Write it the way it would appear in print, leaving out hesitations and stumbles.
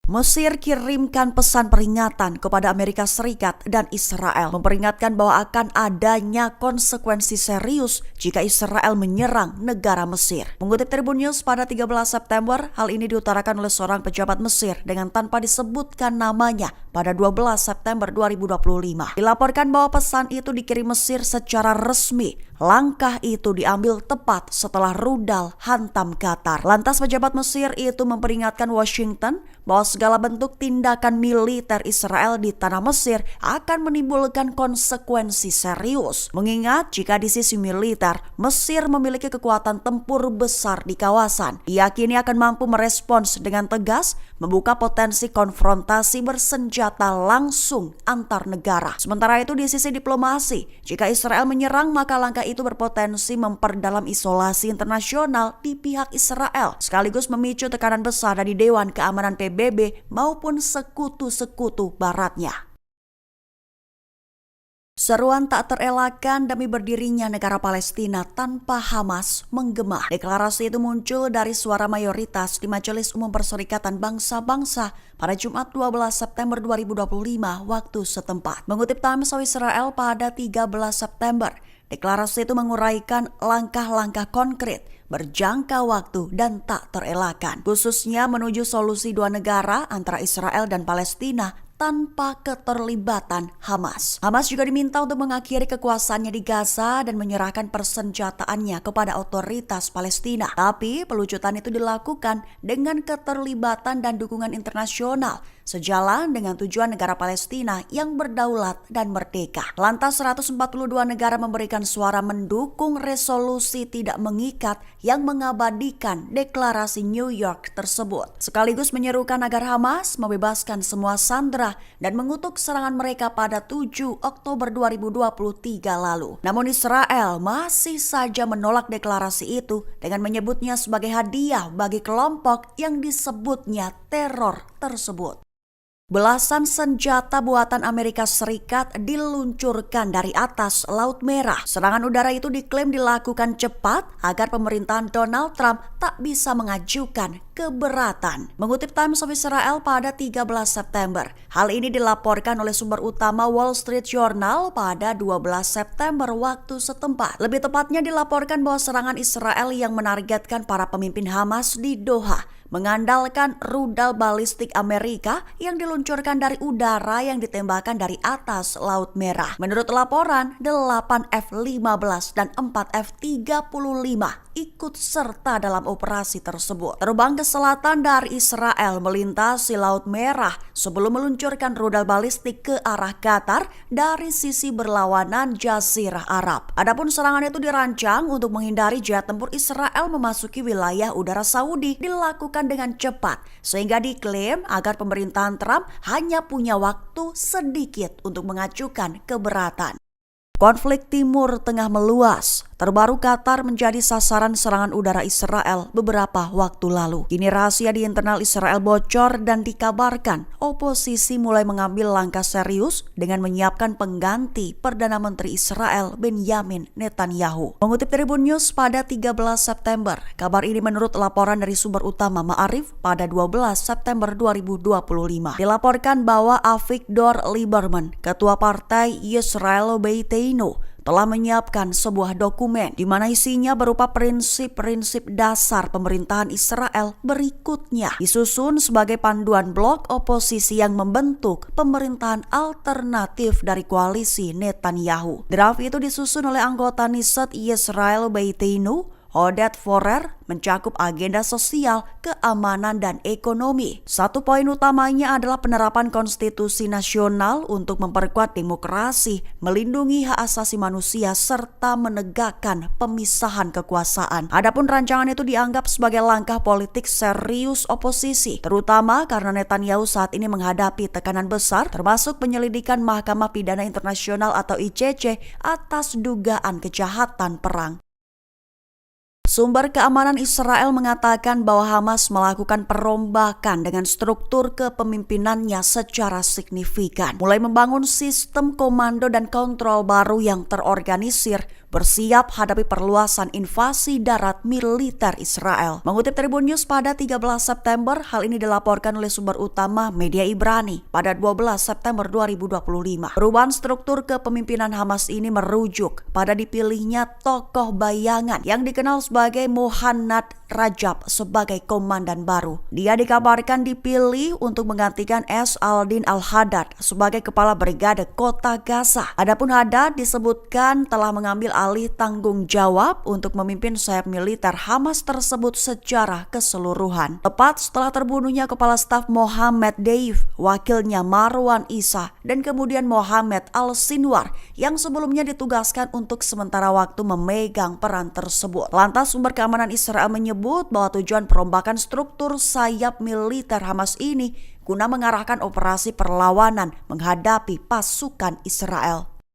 Mesir kirimkan pesan peringatan kepada Amerika Serikat dan Israel, memperingatkan bahwa akan adanya konsekuensi serius jika Israel menyerang negara Mesir. Mengutip Tribun News pada 13 September, hal ini diutarakan oleh seorang pejabat Mesir dengan tanpa disebutkan namanya pada 12 September 2025. Dilaporkan bahwa pesan itu dikirim Mesir secara resmi. Langkah itu diambil tepat setelah rudal hantam Qatar. Lantas pejabat Mesir itu memperingatkan Washington bahwa segala bentuk tindakan militer Israel di tanah Mesir akan menimbulkan konsekuensi serius. Mengingat jika di sisi militer, Mesir memiliki kekuatan tempur besar di kawasan. Diyakini akan mampu merespons dengan tegas, membuka potensi konfrontasi bersenjata langsung antar negara. Sementara itu di sisi diplomasi, jika Israel menyerang maka langkah itu berpotensi memperdalam isolasi internasional di pihak Israel, sekaligus memicu tekanan besar dari Dewan Keamanan PBB maupun sekutu-sekutu baratnya. Seruan tak terelakkan demi berdirinya negara Palestina tanpa Hamas menggema. Deklarasi itu muncul dari suara mayoritas di Majelis Umum Perserikatan Bangsa-Bangsa pada Jumat 12 September 2025 waktu setempat. Mengutip Times of Israel pada 13 September, deklarasi itu menguraikan langkah-langkah konkret, berjangka waktu dan tak terelakkan, khususnya menuju solusi dua negara antara Israel dan Palestina tanpa keterlibatan Hamas. Hamas juga diminta untuk mengakhiri kekuasaannya di Gaza dan menyerahkan persenjataannya kepada otoritas Palestina. Tapi pelucutan itu dilakukan dengan keterlibatan dan dukungan internasional, sejalan dengan tujuan negara Palestina yang berdaulat dan merdeka. Lantas 142 negara memberikan suara mendukung resolusi tidak mengikat yang mengabadikan deklarasi New York tersebut, sekaligus menyerukan agar Hamas membebaskan semua sandera dan mengutuk serangan mereka pada 7 Oktober 2023 lalu. Namun Israel masih saja menolak deklarasi itu dengan menyebutnya sebagai hadiah bagi kelompok yang disebutnya teror tersebut. Belasan senjata buatan Amerika Serikat diluncurkan dari atas Laut Merah. Serangan udara itu diklaim dilakukan cepat agar pemerintahan Donald Trump tak bisa mengajukan keberatan. Mengutip Times of Israel pada 13 September, hal ini dilaporkan oleh sumber utama Wall Street Journal pada 12 September waktu setempat. Lebih tepatnya dilaporkan bahwa serangan Israel yang menargetkan para pemimpin Hamas di Doha mengandalkan rudal balistik Amerika yang diluncurkan dari udara yang ditembakkan dari atas Laut Merah. Menurut laporan, 8 F-15 dan 4 F-35 ikut serta dalam operasi terbang ke selatan dari Israel melintasi Laut Merah sebelum meluncurkan rudal balistik ke arah Qatar dari sisi berlawanan Jazirah Arab. Adapun serangan itu dirancang untuk menghindari jet tempur Israel memasuki wilayah udara Saudi dilakukan dengan cepat, sehingga diklaim agar pemerintahan Trump hanya punya waktu sedikit untuk mengajukan keberatan. Konflik Timur Tengah meluas. Terbaru Qatar menjadi sasaran serangan udara Israel beberapa waktu lalu. Kini rahasia di internal Israel bocor dan dikabarkan oposisi mulai mengambil langkah serius dengan menyiapkan pengganti Perdana Menteri Israel Benjamin Netanyahu. Mengutip Tribun News pada 13 September, kabar ini menurut laporan dari sumber utama Ma'arif pada 12 September 2025. Dilaporkan bahwa Avigdor Lieberman, ketua partai Yisrael Beiteinu, telah menyiapkan sebuah dokumen di mana isinya berupa prinsip-prinsip dasar pemerintahan Israel berikutnya, disusun sebagai panduan blok oposisi yang membentuk pemerintahan alternatif dari koalisi Netanyahu. Draft itu disusun oleh anggota Knesset Yisrael Beiteinu, Oded Forer, mencakup agenda sosial, keamanan, dan ekonomi. Satu poin utamanya adalah penerapan konstitusi nasional untuk memperkuat demokrasi, melindungi hak asasi manusia, serta menegakkan pemisahan kekuasaan. Adapun rancangan itu dianggap sebagai langkah politik serius oposisi, terutama karena Netanyahu saat ini menghadapi tekanan besar, termasuk penyelidikan Mahkamah Pidana Internasional atau ICC atas dugaan kejahatan perang. Sumber keamanan Israel mengatakan bahwa Hamas melakukan perombakan dengan struktur kepemimpinannya secara signifikan, mulai membangun sistem komando dan kontrol baru yang terorganisir, bersiap hadapi perluasan invasi darat militer Israel. Mengutip Tribun News pada 13 September, hal ini dilaporkan oleh sumber utama media Ibrani pada 12 September 2025. Perubahan struktur kepemimpinan Hamas ini merujuk pada dipilihnya tokoh bayangan yang dikenal sebagai Muhannad Rajab sebagai komandan baru. Dia dikabarkan dipilih untuk menggantikan Aldin Al-Haddad sebagai kepala brigade kota Gaza. Adapun Haddad disebutkan telah mengambil alih tanggung jawab untuk memimpin sayap militer Hamas tersebut secara keseluruhan. Tepat setelah terbunuhnya Kepala Staf Mohammed Deif, wakilnya Marwan Isa, dan kemudian Mohammed Al-Sinwar yang sebelumnya ditugaskan untuk sementara waktu memegang peran tersebut. Lantas sumber keamanan Israel menyebut bahwa tujuan perombakan struktur sayap militer Hamas ini guna mengarahkan operasi perlawanan menghadapi pasukan Israel.